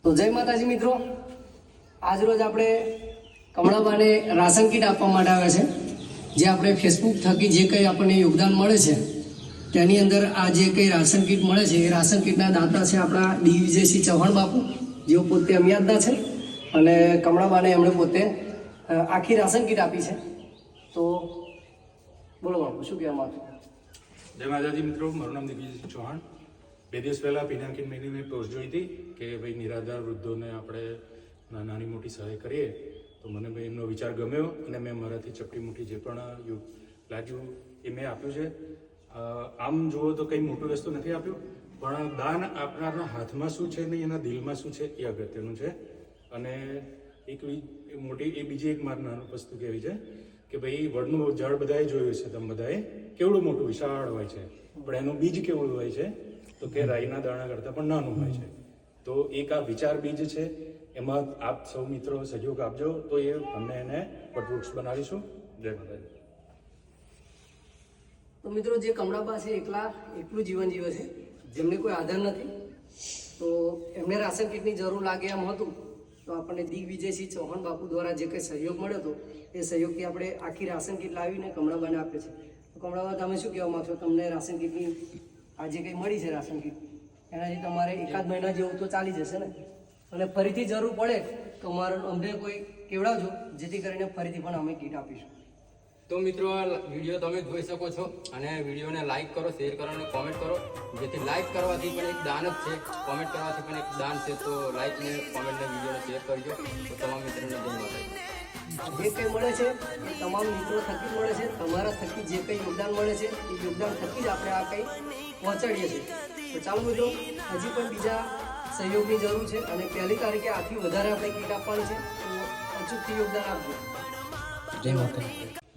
તો જય માતાજી મિત્રો, આજ રોજ આપણે કમળાબાને રાશન કીટ આપવા માટે આવ્યા છે. જે આપણે ફેસબુક થકી જે કંઈ આપણને યોગદાન મળે છે તેની અંદર આ જે કંઈ રાશન કીટ મળે છે એ રાશન કીટના દાતા છે આપણા ડી.વિજયસિંહ ચૌહાણ બાપુ, જેઓ પોતે અમિયાદના છે અને કમળાબાને એમણે પોતે આખી રાશન કીટ આપી છે. તો બોલો બાપુ, શું કહેવા માંગો? જય માતાજી મિત્રો, મારું નામ દિગ્વિજયસિંહ ચૌહાણ. 2 દિવસ પહેલાં પિનાકીન મહિની મેં પોસ્ટ જોઈ હતી કે ભાઈ નિરાધાર વૃદ્ધોને આપણે નાની મોટી સહાય કરીએ. તો મને ભાઈ એમનો વિચાર ગમ્યો અને મેં મારાથી ચપટી મોટી જે પણ લાગ્યું એ મેં આપ્યું છે. આમ જુઓ તો કંઈ મોટું વસ્તુ નથી આપ્યું, પણ દાન આપનારના હાથમાં શું છે ને એના દિલમાં શું છે એ અગત્યનું છે. અને એક બીજી એક મારી નાની વસ્તુ કહેવી છે કે ભાઈ વડનું ઝાડ બધાએ જોયું છે, તમે બધાએ કેવડું મોટું વિશાળ હોય છે, પણ એનું બીજ કેવડું હોય છે તો કે રાઈના દાણા કરતાં પણ નાનું હોય છે. તો એક આ વિચાર બીજ છે, એમાં આપ સૌ મિત્રો સહયોગ આપજો તો એ અમે એને વટવૃક્ષ બનાવીશું. જય માતાજી. તો મિત્રો, જે કમળાબા છે એકલું જીવન જીવે છે, જેમને કોઈ આધાર નથી. તો એમને રાશન કીટની જરૂર લાગે એમ હતું તો આપણને દિગ્વિજયસિંહ ચૌહાણ બાપુ દ્વારા જે કંઈ સહયોગ મળ્યો હતો એ સહયોગથી આપણે આખી રાશન કીટ લાવીને કમળાબાને આપે છે. તો કમળાબા, તમે શું કહેવા માગશો? તમને રાશન કીટની આ જે કંઈ મળી છે રાશન કીટ, એનાથી તમારે એકાદ મહિના જેવું તો ચાલી જશે ને? અને ફરીથી જરૂર પડે તો અમને કોઈ કહેવડાવજો, જેથી કરીને ફરીથી પણ અમે કીટ આપીશું. તો મિત્રો, આ વિડીયો તમે જોઈ શકો છો અને વિડીયોને લાઈક કરો, શેર કરો અને કોમેન્ટ કરો. જેથી લાઈક કરવાથી પણ એક દાન જ છે, કોમેન્ટ કરવાથી પણ એક દાન છે. તો લાઈક ને કોમેન્ટ ને વિડીયોને શેર કરજો. તો તમામ મિત્રોને જય માતાજી. જે કંઈ મળે છે એ તમામ મિત્રો થકી મળે છે. તમારા થકી જે કંઈ યોગદાન મળે છે એ યોગદાન થકી જ આપણે આ કંઈ પહોંચાડીએ છીએ. તો ચાલો મિત્રો, હજી પણ બીજા સહયોગની જરૂર છે અને 1 તારીખે આથી વધારે આપણે કીટ આપવાની છે. તો અચૂકથી યોગદાન આપજો. જય માતાજી.